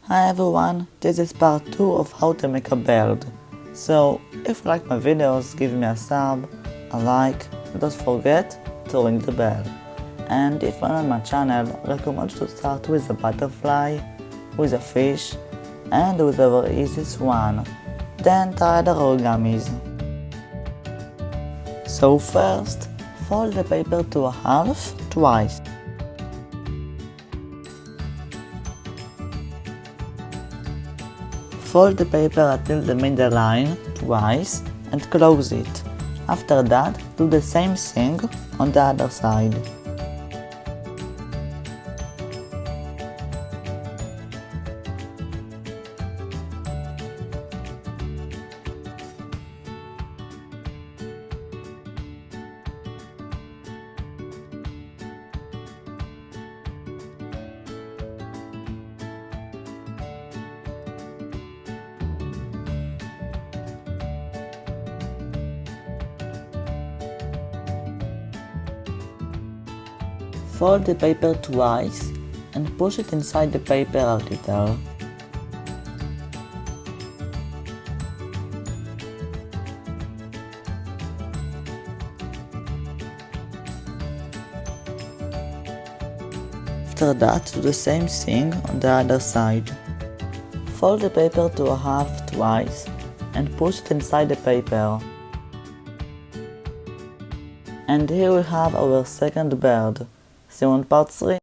Hi everyone, this is part 2 of how to make a bird. So, if you like my videos, give me a sub, a like, and don't forget to ring the bell. And if you're on my channel, I recommend you to start with a butterfly, with a fish, and with the very easiest one. Then try the origamis. So first, fold the paper to a half twice. Fold the paper until the middle line twice and close it. After that, do the same thing on the other side. Fold the paper twice and push it inside the paper a little. After that, do the same thing on the other side. Fold the paper to a half twice and push it inside the paper. And here we have our second bird. See you on part 3.